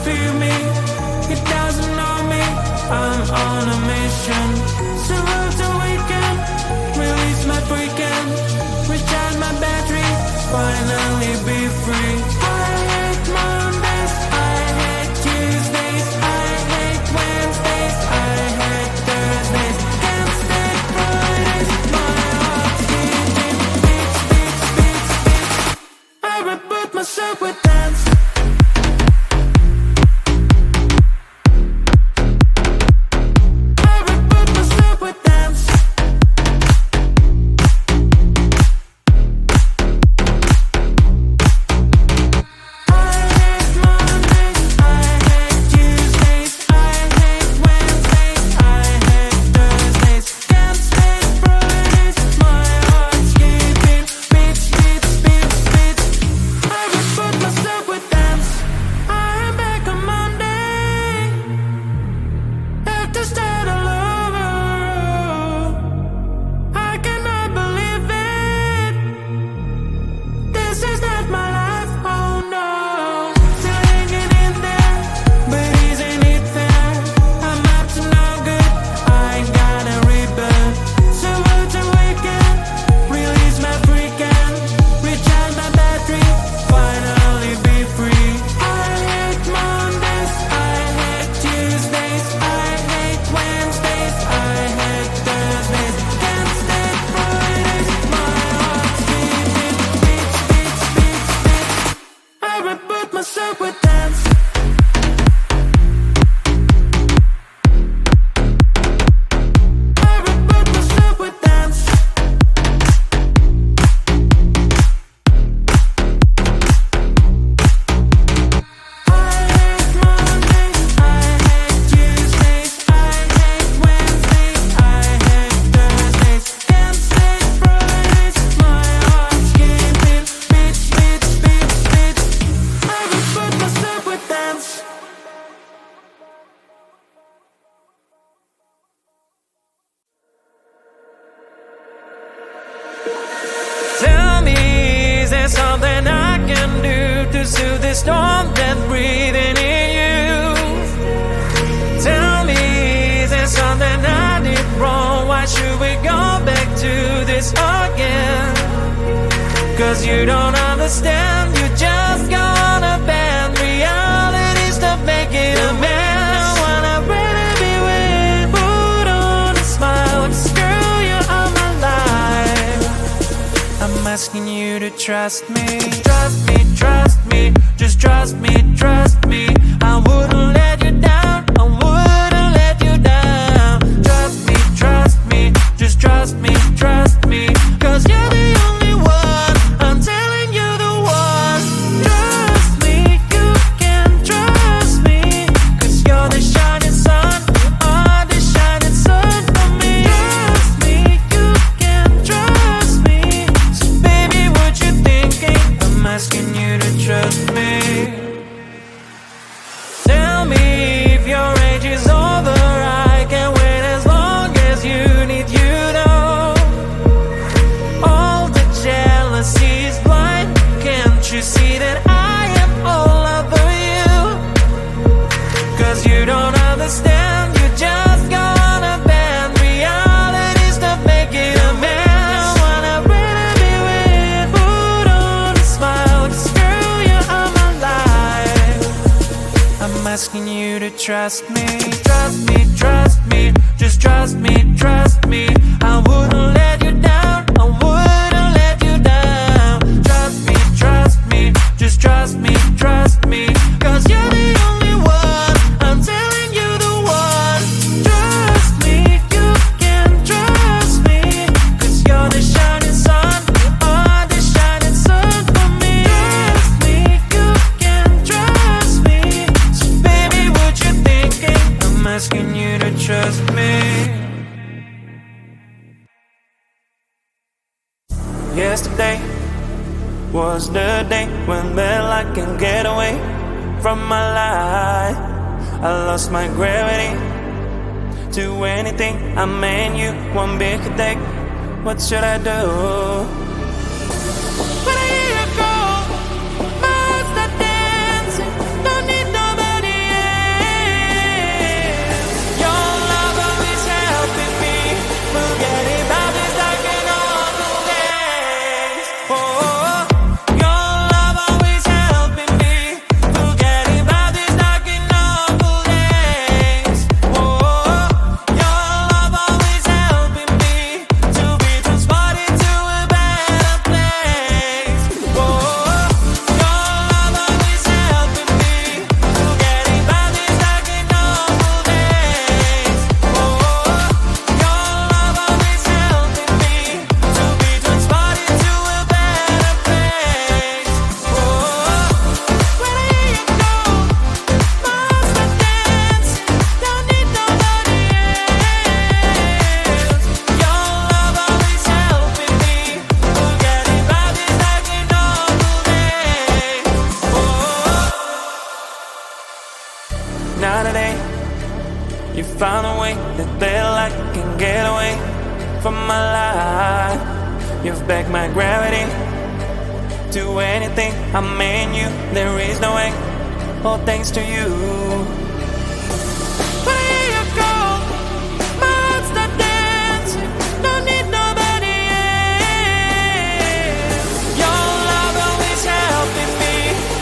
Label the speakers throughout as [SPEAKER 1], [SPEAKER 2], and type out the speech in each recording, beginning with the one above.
[SPEAKER 1] feel me, it doesn't know me. I'm on a mission, so to weekend, release my freaking, recharge my battery, finally be free. I hate Mondays, I hate Tuesdays, I hate Wednesdays, I hate Thursdays, can't stand Fridays, my heart's beating, beats, beats, beats, beats. I reboot myself with dance. Tell me, is there something I can do to soothe the storm that's breathing in you? Tell me, is there something I did wrong? Why should we go back to this again? Cause you don't understand, you just gonna bend realities to make it a mess. Wanna really be with, put on a smile, screw you on my life. I'm asking you to trust me, trust me, trust me, just trust me, trust me. I wouldn't let you down, I wouldn't let you down. Trust me, just trust me, cause you're the only one, I'm telling you the one. Trust me, you can trust me, cause you're the shining sun, you are the shining sun for me. Trust me, you can trust me, so baby what you thinking, I'm asking you to trust me. Tell me if your age is over, I can wait as long as you need, you know. All the jealousy is blind, can't you see that I am all over you? Cause you don't understand, you just gonna bend realities to make it a mess. I wanna really be with, put on a smile, screw you on my life. I'm asking you to trust me, trust me, just trust me, I wouldn't let you down, I wouldn't let you down. Trust me, just trust me, cause you're the only one, I'm telling you the one. Trust me, you can trust me, cause you're the shining sun, you are the shining sun for me. Trust me, you can trust me, so baby what you thinking, I'm asking you to trust me. Yesterday was the day when well I can get away from my life. I lost my gravity to anything, I mean you one big attack. What should I do? But a year ago, my heart started dancing, don't need nobody found a way that felt like I can get away from my life. You've begged my gravity to anything. I'm in you, there is no way. All thanks to you. Where you go? My heart's not dancing. Don't need nobody else. Your love always helping me.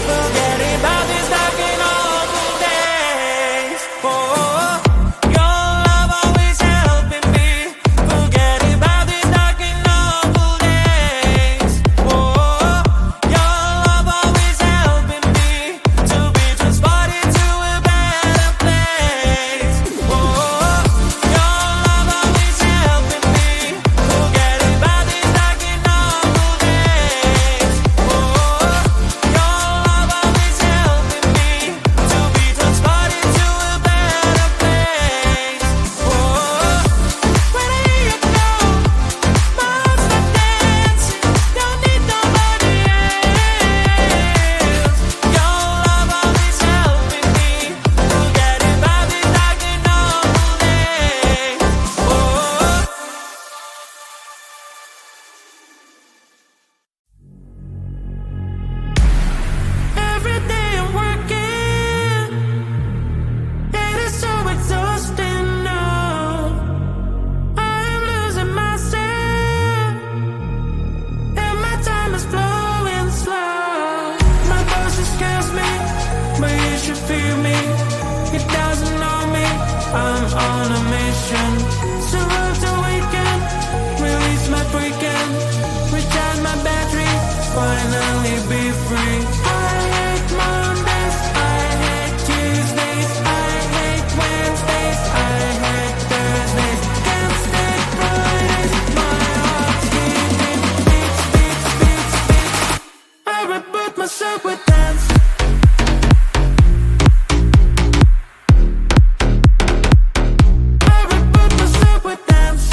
[SPEAKER 1] Forgetting about these dark and awful days. Oh, your love always helping me. Forgetting about these dark and awful days. Oh, your love always helping me to be transported to a better place. Oh, your love always helping me. Forgetting about these dark and awful days. Oh, your love always helping me to be transported to a better place. Oh, where do you go? My heart's not dancing. Don't need nobody else. Your love always helping me. Forgetting about these dark and awful days. Oh. Every day I'm working, it is so exhausting now. I am losing myself, and my time is flowing slow. My boss scares me, but you should feel me. It doesn't know me, I'm on a mission. So road to weekend, release my freaking, recharge my battery, finally be free. I hate Mondays, I hate Tuesdays, I hate Wednesdays, I hate Thursdays. Can't stand Fridays, my heart's beating, beats, beats, beats, beats. I reboot myself with dance. I reboot myself with dance.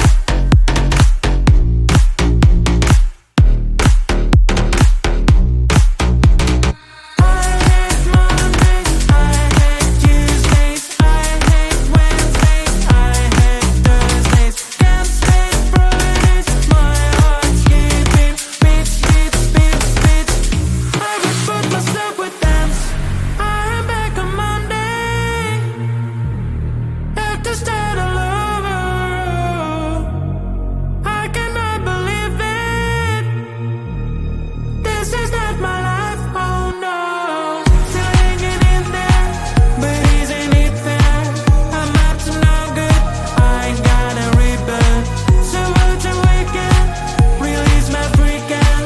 [SPEAKER 1] I hate Mondays, I hate Tuesdays, I hate Wednesdays, I hate Thursdays. Can't stand Fridays, my heart's skipping, beats, beats, beats, beats. I reboot myself with dance. I am back on Monday, have to start all over. I cannot believe it. This is not my life, oh no. Still hanging in there, but isn't it fair? I'm up to no good, I got a reboot. So road to weekend, release my freaking,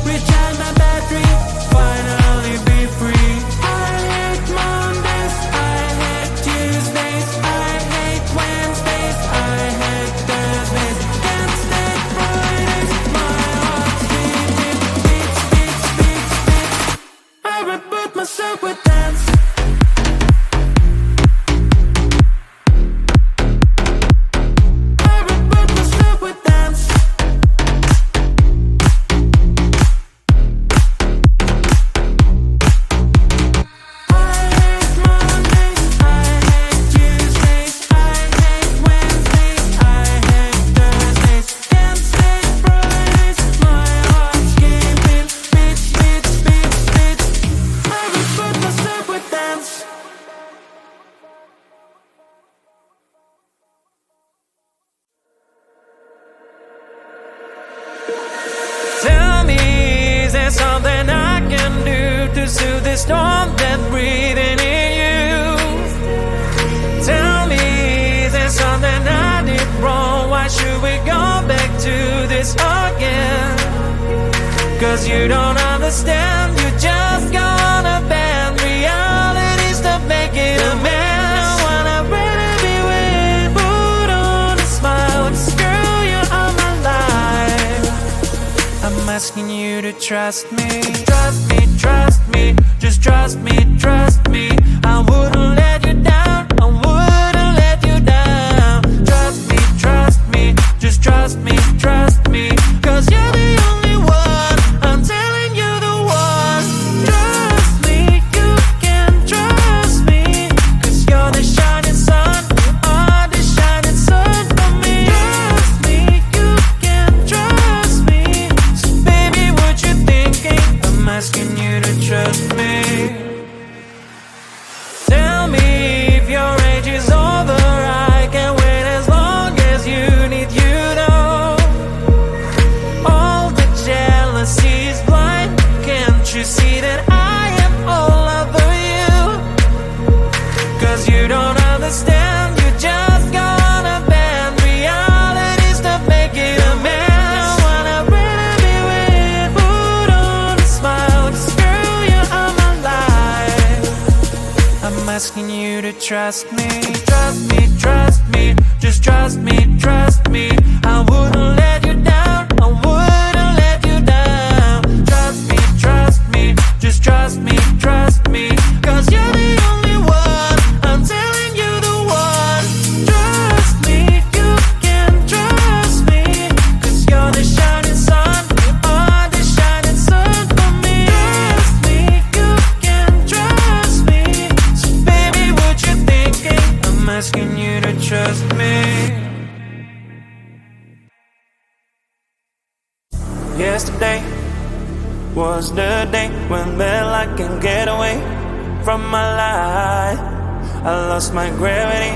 [SPEAKER 1] recharge my battery, finally be free. I hate Mondays, I hate Tuesdays, I hate Wednesdays, I hate Thursdays. Can't stand Fridays, my heart's beating, beats, beats, beats, beats. I reboot myself with dance. I reboot myself with dance. I hate Mondays, I hate Tuesdays, I hate Wednesdays, I hate Thursdays. Can't stand Fridays, my heart's skipping, beats, beats, beats, beats. I reboot myself with dance. Tell me, is there something I can do to soothe the storm that's breathing in you? Tell me, is there something I did wrong? Why should we go back to this again? 'Cause you don't understand, you just gonna bend realities to make it a mess. Wanna really be with, put on a smile, girl, you're on my life. I'm asking you to trust me, trust me, trust me, just trust me, trust me. I wouldn't let you down, I wouldn't let you down. Trust me, just trust me, trust me. 'Cause you're the only one, I'm telling you the one. Trust me, you can trust me. 'Cause you're the shining sun on see that I am all over you. Cause you don't understand, you just got a band. Reality's to make it a man. I wanna really be with, put on a smile. Cause girl, you are my life. I'm asking you to trust me. Trust me, trust me. Just trust me, trust me. I wouldn't let you down, I wouldn't let you down. Trust me, trust me. Just trust me, trust me. Cause you're the only one, I'm telling you the one. Trust me, you can trust me. Cause you're the shining sun, you are the shining sun for me. Trust me, you can trust me. So baby, what you thinking? I'm asking you to trust me. Yesterday was the day when well I can get away from my life. I lost my gravity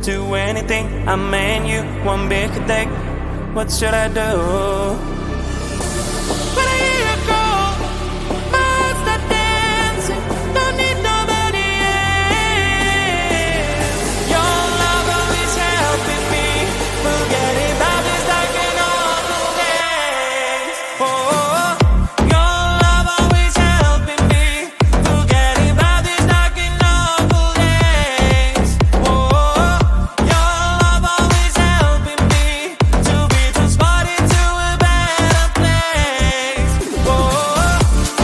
[SPEAKER 1] to anything. I mean you one big day. What should I do? When I hear you go, my heart start dancing. Don't need nobody else. Your love always helping me. Forgetting about this dark and awful days. Oh, your love always helping me. Forgetting about this dark and awful days. Oh, your love always helping me to be transported to a better place. Oh,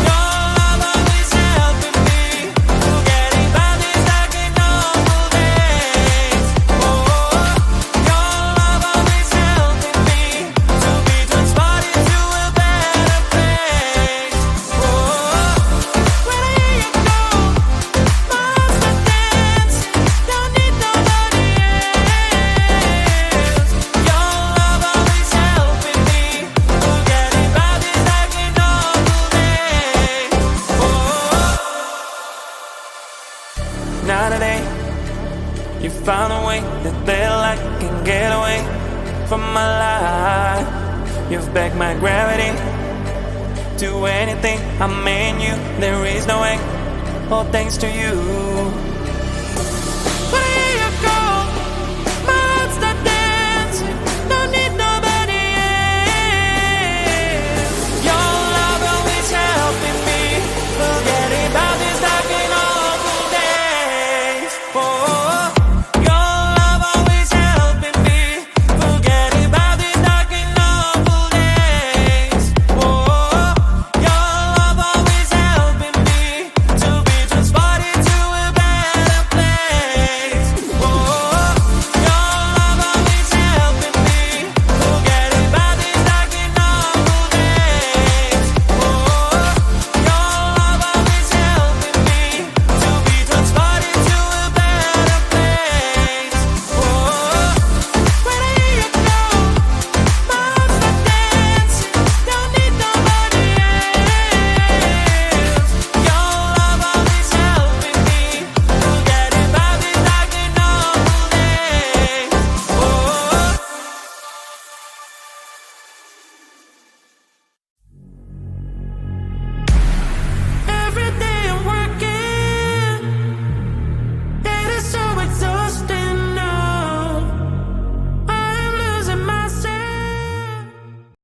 [SPEAKER 1] your love always helping me. Forgetting about this dark and awful days. Oh, your love always helping me to be transported to a better place. Oh, when I hear you go, my heart starts dancing. Don't need nobody else. Your love always helping me. Forgetting about this dark and awful days. Oh, now today you found a way that well I can get away from my life. You've backed my gravity to anything. I mean you, there is no way. All thanks to you.